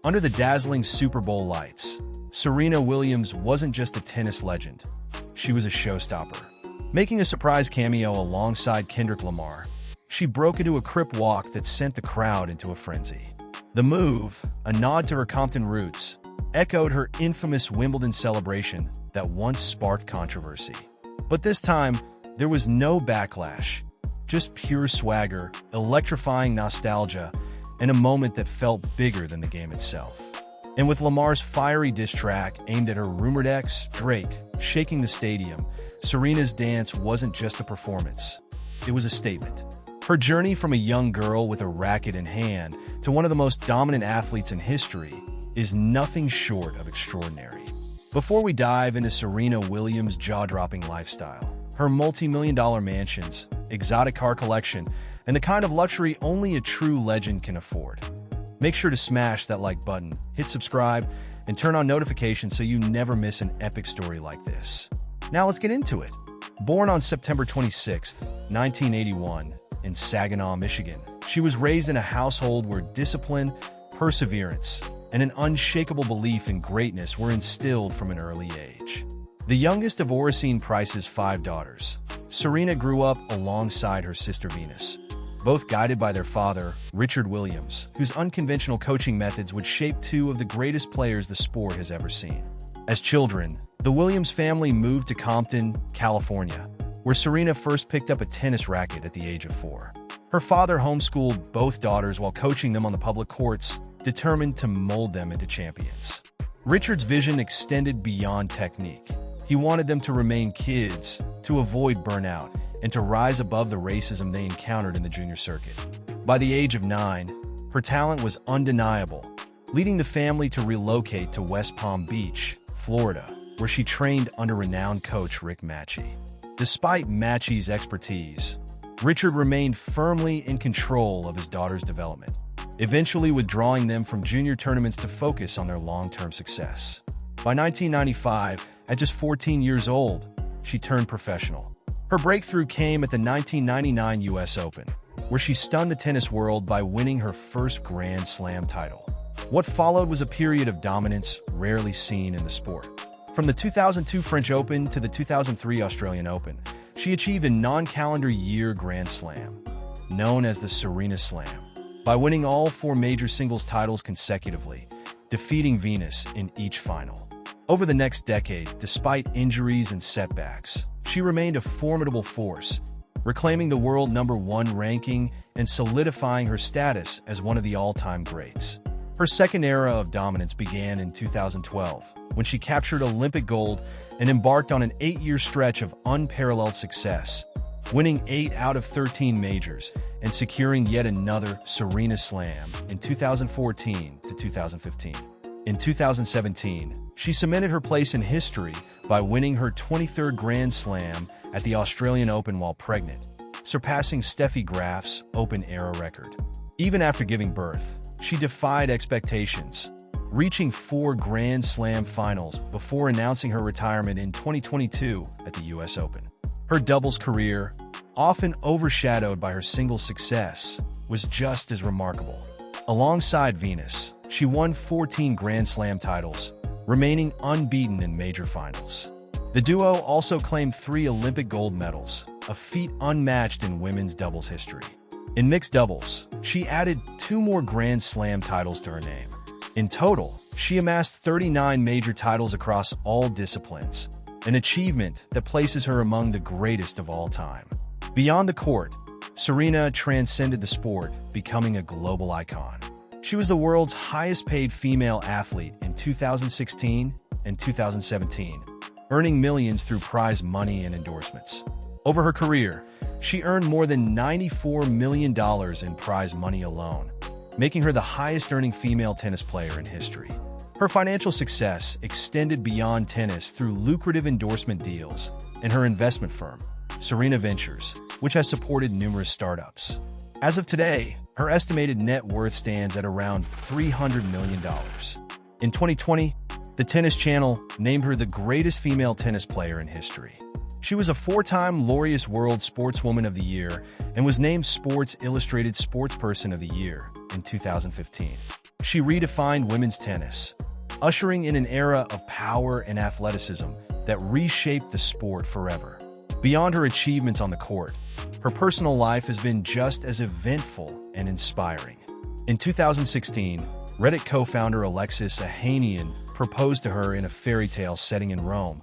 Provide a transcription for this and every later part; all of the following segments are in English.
Under the dazzling Super Bowl lights, Serena Williams wasn't just a tennis legend. She was a showstopper. Making a surprise cameo alongside Kendrick Lamar, she broke into a crip walk that sent the crowd into a frenzy. The move, a nod to her Compton roots, echoed her infamous Wimbledon celebration that once sparked controversy. But this time, there was no backlash, just pure swagger, electrifying nostalgia, and a moment that felt bigger than the game itself. And with Lamar's fiery diss track aimed at her rumored ex, Drake, shaking the stadium, Serena's dance wasn't just a performance. It was a statement. Her journey from a young girl with a racket in hand to one of the most dominant athletes in history is nothing short of extraordinary. Before we dive into Serena Williams' jaw-dropping lifestyle, her multi-million-dollar mansions, exotic car collection, and the kind of luxury only a true legend can afford, make sure to smash that like button, hit subscribe, and turn on notifications so you never miss an epic story like this. Now let's get into it. Born on September 26, 1981, in Saginaw, Michigan, she was raised in a household where discipline, perseverance, and an unshakable belief in greatness were instilled from an early age. The youngest of Oracene Price's 5 daughters, Serena grew up alongside her sister Venus, both guided by their father, Richard Williams, whose unconventional coaching methods would shape 2 of the greatest players the sport has ever seen. As children, the Williams family moved to Compton, California, where Serena first picked up a tennis racket at the age of 4. Her father homeschooled both daughters while coaching them on the public courts, determined to mold them into champions. Richard's vision extended beyond technique. He wanted them to remain kids, to avoid burnout, and to rise above the racism they encountered in the junior circuit. By the age of 9, her talent was undeniable, leading the family to relocate to West Palm Beach, Florida, where she trained under renowned coach Rick Macci. Despite Macci's expertise, Richard remained firmly in control of his daughter's development, eventually withdrawing them from junior tournaments to focus on their long-term success. By 1995, at just 14 years old, she turned professional. Her breakthrough came at the 1999 U.S. Open, where she stunned the tennis world by winning her first Grand Slam title. What followed was a period of dominance rarely seen in the sport. From the 2002 French Open to the 2003 Australian Open, she achieved a non-calendar year Grand Slam, known as the Serena Slam, by winning all 4 major singles titles consecutively, defeating Venus in each final. Over the next decade, despite injuries and setbacks, she remained a formidable force, reclaiming the world #1 ranking and solidifying her status as one of the all-time greats. Her second era of dominance began in 2012, when she captured Olympic gold and embarked on an 8-year stretch of unparalleled success, winning 8 out of 13 majors and securing yet another Serena Slam in 2014 to 2015. In 2017, she cemented her place in history by winning her 23rd Grand Slam at the Australian Open while pregnant, surpassing Steffi Graf's Open-era record. Even after giving birth, she defied expectations, reaching 4 Grand Slam finals before announcing her retirement in 2022 at the U.S. Open. Her doubles career, often overshadowed by her singles success, was just as remarkable. Alongside Venus, she won 14 Grand Slam titles, remaining unbeaten in major finals. The duo also claimed 3 Olympic gold medals, a feat unmatched in women's doubles history. In mixed doubles, she added 2 more Grand Slam titles to her name. In total, she amassed 39 major titles across all disciplines, an achievement that places her among the greatest of all time. Beyond the court, Serena transcended the sport, becoming a global icon. She was the world's highest-paid female athlete in 2016 and 2017, earning millions through prize money and endorsements. Over her career, she earned more than $94 million in prize money alone, making her the highest-earning female tennis player in history. Her financial success extended beyond tennis through lucrative endorsement deals and her investment firm, Serena Ventures, which has supported numerous startups. As of today, her estimated net worth stands at around $300 million. In 2020, the Tennis Channel named her the greatest female tennis player in history. She was a 4-time Laureus World Sportswoman of the Year and was named Sports Illustrated Sportsperson of the Year in 2015. She redefined women's tennis, ushering in an era of power and athleticism that reshaped the sport forever. Beyond her achievements on the court, her personal life has been just as eventful and inspiring. In 2016, Reddit co-founder Alexis Ohanian proposed to her in a fairy tale setting in Rome,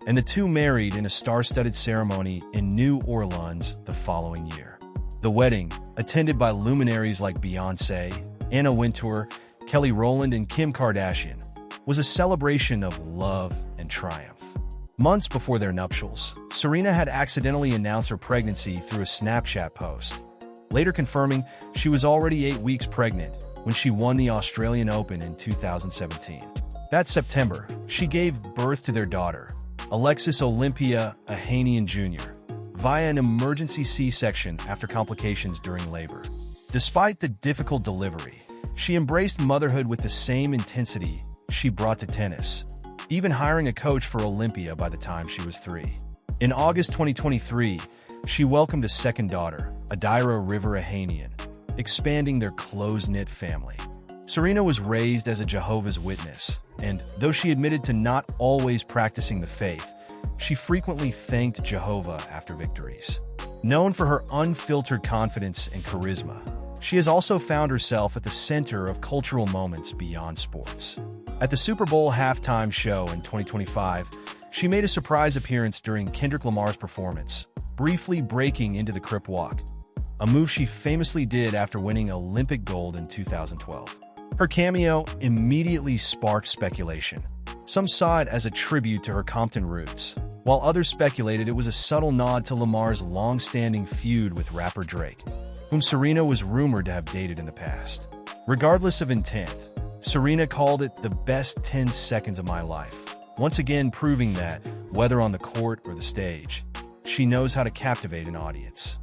and the two married in a star-studded ceremony in New Orleans the following year. The wedding, attended by luminaries like Beyoncé, Anna Wintour, Kelly Rowland, and Kim Kardashian, was a celebration of love and triumph. Months before their nuptials, Serena had accidentally announced her pregnancy through a Snapchat post, later confirming she was already 8 weeks pregnant when she won the Australian Open in 2017. That September, she gave birth to their daughter, Alexis Olympia Ohanian Jr., via an emergency C-section after complications during labor. Despite the difficult delivery, she embraced motherhood with the same intensity she brought to tennis, even hiring a coach for Olympia by the time she was 3. In August 2023, she welcomed a second daughter, Adira River Ohanian, expanding their close-knit family. Serena was raised as a Jehovah's Witness, and though she admitted to not always practicing the faith, she frequently thanked Jehovah after victories. Known for her unfiltered confidence and charisma, she has also found herself at the center of cultural moments beyond sports. At the Super Bowl halftime show in 2025, she made a surprise appearance during Kendrick Lamar's performance, briefly breaking into the Crip Walk, a move she famously did after winning Olympic gold in 2012. Her cameo immediately sparked speculation. Some saw it as a tribute to her Compton roots, while others speculated it was a subtle nod to Lamar's long-standing feud with rapper Drake, whom Serena was rumored to have dated in the past. Regardless of intent, Serena called it the best 10 seconds of my life, once again proving that, whether on the court or the stage, she knows how to captivate an audience.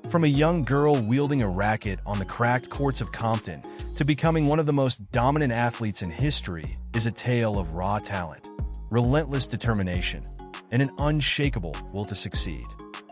From a young girl wielding a racket on the cracked courts of Compton to becoming one of the most dominant athletes in history is a tale of raw talent, relentless determination, and an unshakable will to succeed.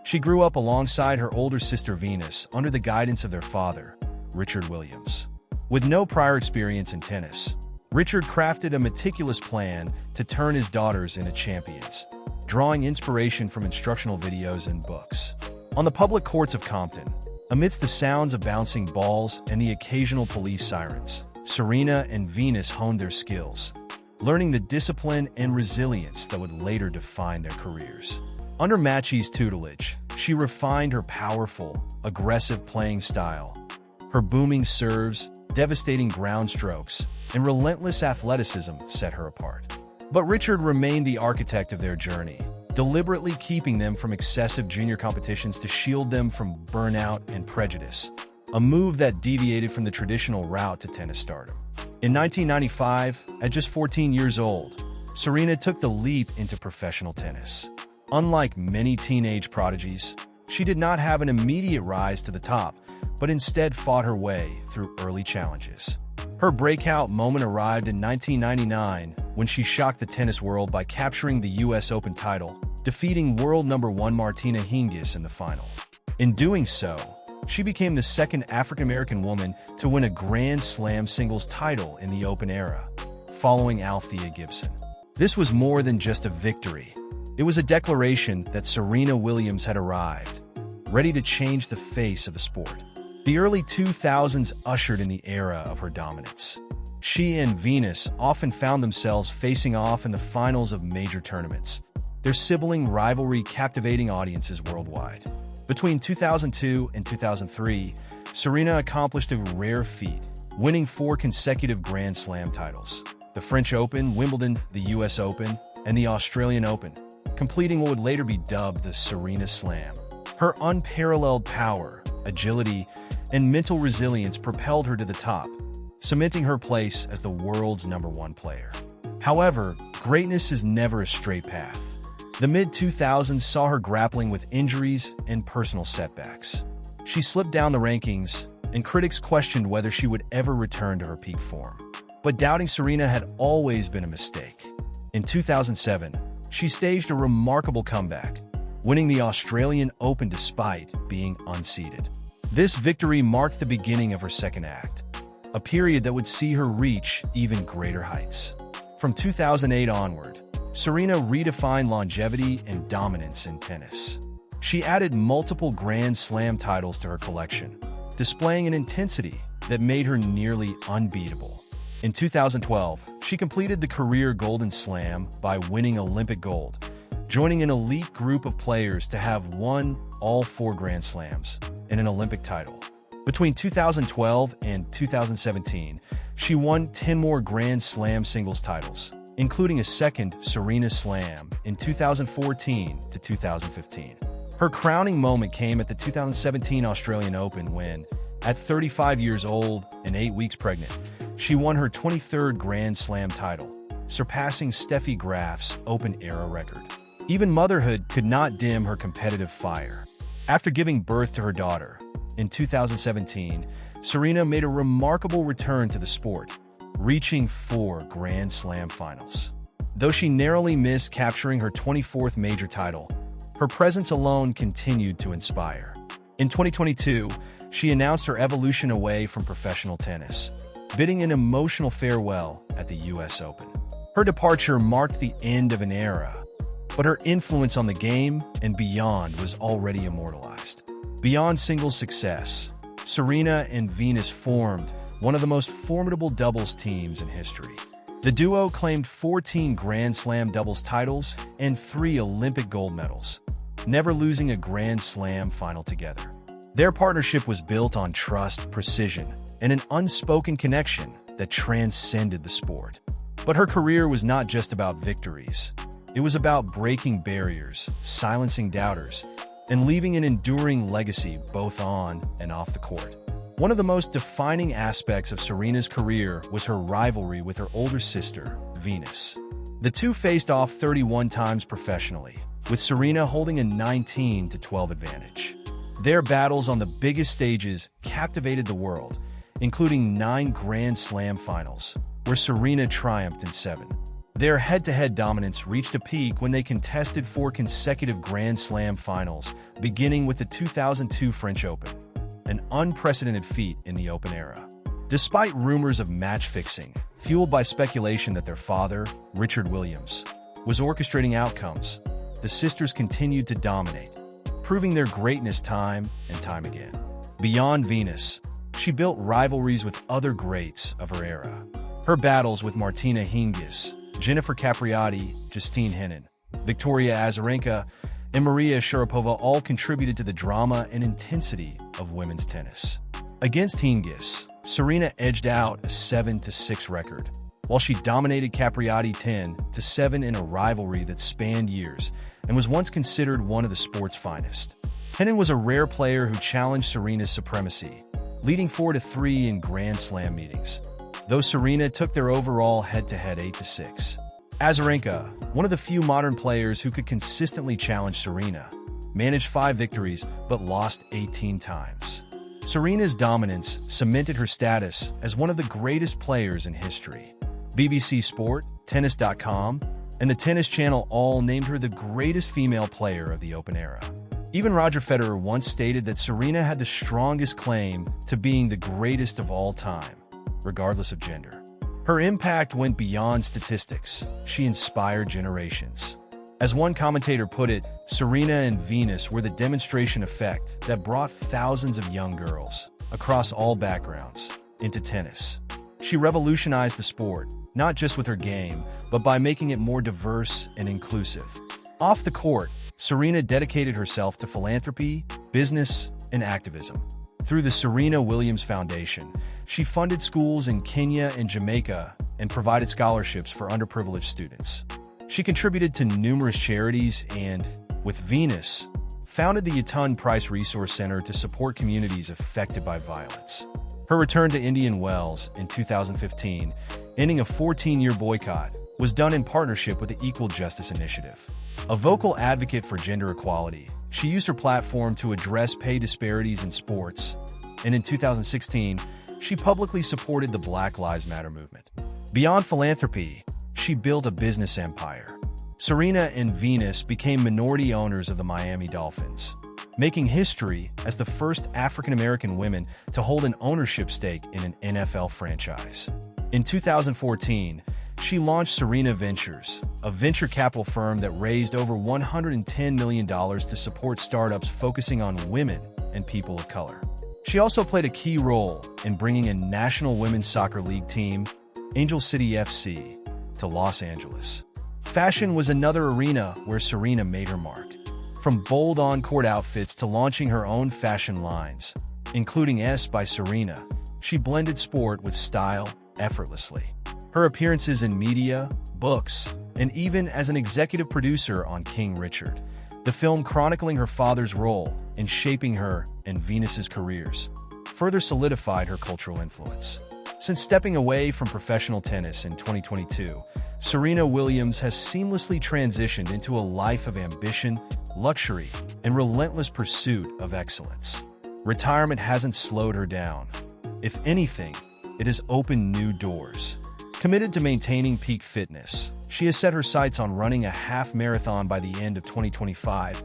She grew up alongside her older sister Venus under the guidance of their father, Richard Williams. With no prior experience in tennis, Richard crafted a meticulous plan to turn his daughters into champions, drawing inspiration from instructional videos and books. On the public courts of Compton, amidst the sounds of bouncing balls and the occasional police sirens, Serena and Venus honed their skills, learning the discipline and resilience that would later define their careers. Under Macci's tutelage, she refined her powerful, aggressive playing style. Her booming serves, devastating ground strokes, and relentless athleticism set her apart. But Richard remained the architect of their journey, deliberately keeping them from excessive junior competitions to shield them from burnout and prejudice, a move that deviated from the traditional route to tennis stardom. In 1995, at just 14 years old, Serena took the leap into professional tennis. Unlike many teenage prodigies, she did not have an immediate rise to the top, but instead fought her way through early challenges. Her breakout moment arrived in 1999 when she shocked the tennis world by capturing the US Open title, defeating world number 1 Martina Hingis in the final. In doing so, she became the second African-American woman to win a Grand Slam singles title in the Open era, following Althea Gibson. This was more than just a victory. It was a declaration that Serena Williams had arrived, ready to change the face of the sport. The early 2000s ushered in the era of her dominance. She and Venus often found themselves facing off in the finals of major tournaments, their sibling rivalry captivating audiences worldwide. Between 2002 and 2003, Serena accomplished a rare feat, winning 4 consecutive Grand Slam titles: the French Open, Wimbledon, the US Open, and the Australian Open, completing what would later be dubbed the Serena Slam. Her unparalleled power, agility, and mental resilience propelled her to the top, cementing her place as the world's #1 player. However, greatness is never a straight path. The mid-2000s saw her grappling with injuries and personal setbacks. She slipped down the rankings, and critics questioned whether she would ever return to her peak form. But doubting Serena had always been a mistake. In 2007, she staged a remarkable comeback, winning the Australian Open despite being unseeded. This victory marked the beginning of her second act, a period that would see her reach even greater heights. From 2008 onward, Serena redefined longevity and dominance in tennis. She added multiple Grand Slam titles to her collection, displaying an intensity that made her nearly unbeatable. In 2012, she completed the career Golden Slam by winning Olympic gold, joining an elite group of players to have won all 4 Grand Slams and an Olympic title. Between 2012 and 2017, she won 10 more Grand Slam singles titles, including a second Serena Slam in 2014 to 2015. Her crowning moment came at the 2017 Australian Open when, at 35 years old and 8 weeks pregnant, she won her 23rd Grand Slam title, surpassing Steffi Graf's Open-era record. Even motherhood could not dim her competitive fire. After giving birth to her daughter, in 2017, Serena made a remarkable return to the sport, reaching 4 Grand Slam finals. Though she narrowly missed capturing her 24th major title, her presence alone continued to inspire. In 2022, she announced her evolution away from professional tennis, bidding an emotional farewell at the US Open. Her departure marked the end of an era, but her influence on the game and beyond was already immortalized. Beyond singles success, Serena and Venus formed one of the most formidable doubles teams in history. The duo claimed 14 Grand Slam doubles titles and 3 Olympic gold medals, never losing a Grand Slam final together. Their partnership was built on trust, precision, and an unspoken connection that transcended the sport. But her career was not just about victories. It was about breaking barriers, silencing doubters, and leaving an enduring legacy both on and off the court. One of the most defining aspects of Serena's career was her rivalry with her older sister, Venus. The two faced off 31 times professionally, with Serena holding a 19-12 advantage. Their battles on the biggest stages captivated the world, including 9 Grand Slam finals, where Serena triumphed in 7. Their head-to-head dominance reached a peak when they contested 4 consecutive Grand Slam finals, beginning with the 2002 French Open, an unprecedented feat in the Open era. Despite rumors of match-fixing, fueled by speculation that their father, Richard Williams, was orchestrating outcomes, the sisters continued to dominate, proving their greatness time and time again. Beyond Venus, she built rivalries with other greats of her era. Her battles with Martina Hingis, Jennifer Capriati, Justine Henin, Victoria Azarenka, and Maria Sharapova all contributed to the drama and intensity of women's tennis. Against Hingis, Serena edged out a 7-6 record, while she dominated Capriati 10-7 in a rivalry that spanned years and was once considered one of the sport's finest. Henin was a rare player who challenged Serena's supremacy, leading 4-3 in Grand Slam meetings, though Serena took their overall head-to-head 8-6. Azarenka, one of the few modern players who could consistently challenge Serena, managed 5 victories but lost 18 times. Serena's dominance cemented her status as one of the greatest players in history. BBC Sport, Tennis.com, and the Tennis Channel all named her the greatest female player of the Open era. Even Roger Federer once stated that Serena had the strongest claim to being the greatest of all time, regardless of gender. Her impact went beyond statistics. She inspired generations. As one commentator put it, Serena and Venus were the demonstration effect that brought thousands of young girls, across all backgrounds, into tennis. She revolutionized the sport, not just with her game, but by making it more diverse and inclusive. Off the court, Serena dedicated herself to philanthropy, business, and activism. Through the Serena Williams Foundation, she funded schools in Kenya and Jamaica and provided scholarships for underprivileged students. She contributed to numerous charities and, with Venus, founded the Oracene Price Resource Center to support communities affected by violence. Her return to Indian Wells in 2015, ending a 14-year boycott, was done in partnership with the Equal Justice Initiative. A vocal advocate for gender equality, she used her platform to address pay disparities in sports, and in 2016, she publicly supported the Black Lives Matter movement. Beyond philanthropy, she built a business empire. Serena and Venus became minority owners of the Miami Dolphins, making history as the first African-American women to hold an ownership stake in an NFL franchise. In 2014, she launched Serena Ventures, a venture capital firm that raised over $110 million to support startups focusing on women and people of color. She also played a key role in bringing a National Women's Soccer League team, Angel City FC, to Los Angeles. Fashion was another arena where Serena made her mark. From bold on-court outfits to launching her own fashion lines, including S by Serena, she blended sport with style effortlessly. Her appearances in media, books, and even as an executive producer on King Richard, the film chronicling her father's role in shaping her and Venus's careers, further solidified her cultural influence. Since stepping away from professional tennis in 2022, Serena Williams has seamlessly transitioned into a life of ambition, luxury, and relentless pursuit of excellence. Retirement hasn't slowed her down. If anything, it has opened new doors. Committed to maintaining peak fitness, she has set her sights on running a half marathon by the end of 2025,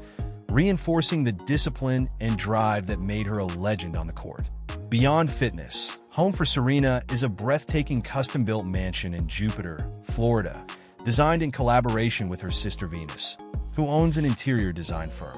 reinforcing the discipline and drive that made her a legend on the court. Beyond fitness, home for Serena is a breathtaking custom-built mansion in Jupiter, Florida, designed in collaboration with her sister Venus, who owns an interior design firm.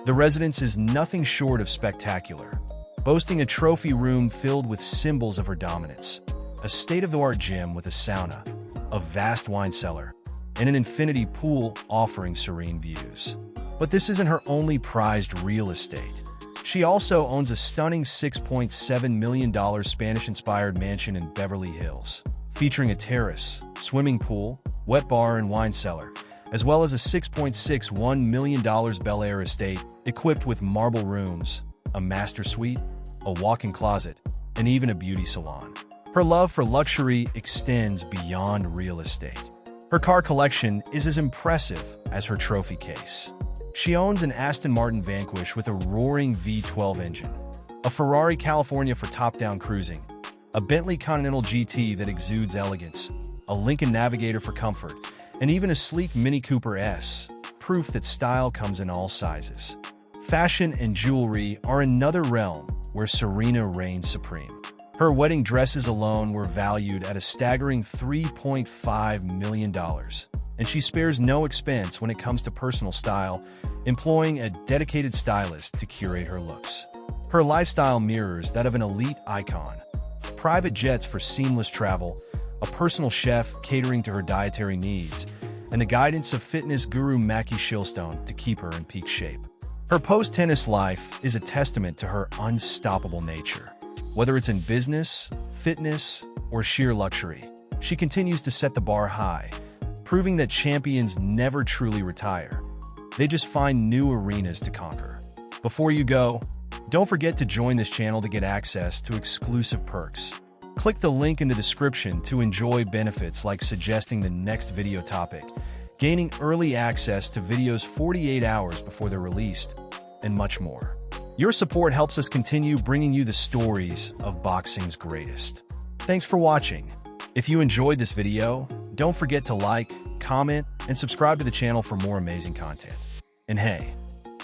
The residence is nothing short of spectacular, boasting a trophy room filled with symbols of her dominance, a state-of-the-art gym with a sauna, a vast wine cellar, and an infinity pool offering serene views. But this isn't her only prized real estate. She also owns a stunning $6.7 million Spanish-inspired mansion in Beverly Hills, featuring a terrace, swimming pool, wet bar, and wine cellar, as well as a $6.61 million Bel Air estate equipped with marble rooms, a master suite, a walk-in closet, and even a beauty salon. Her love for luxury extends beyond real estate. Her car collection is as impressive as her trophy case. She owns an Aston Martin Vanquish with a roaring V12 engine, a Ferrari California for top-down cruising, a Bentley Continental GT that exudes elegance, a Lincoln Navigator for comfort, and even a sleek Mini Cooper S, proof that style comes in all sizes. Fashion and jewelry are another realm where Serena reigns supreme. Her wedding dresses alone were valued at a staggering $3.5 million, and she spares no expense when it comes to personal style, employing a dedicated stylist to curate her looks. Her lifestyle mirrors that of an elite icon. Private jets for seamless travel, a personal chef catering to her dietary needs, and the guidance of fitness guru Macci Shilstone to keep her in peak shape. Her post-tennis life is a testament to her unstoppable nature. Whether it's in business, fitness, or sheer luxury, she continues to set the bar high, proving that champions never truly retire. They just find new arenas to conquer. Before you go, don't forget to join this channel to get access to exclusive perks. Click the link in the description to enjoy benefits like suggesting the next video topic, gaining early access to videos 48 hours before they're released, and much more. Your support helps us continue bringing you the stories of boxing's greatest. Thanks for watching. If you enjoyed this video, don't forget to like, comment, and subscribe to the channel for more amazing content. And hey,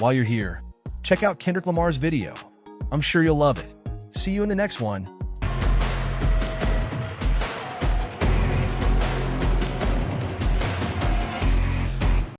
while you're here, check out Kendrick Lamar's video. I'm sure you'll love it. See you in the next one.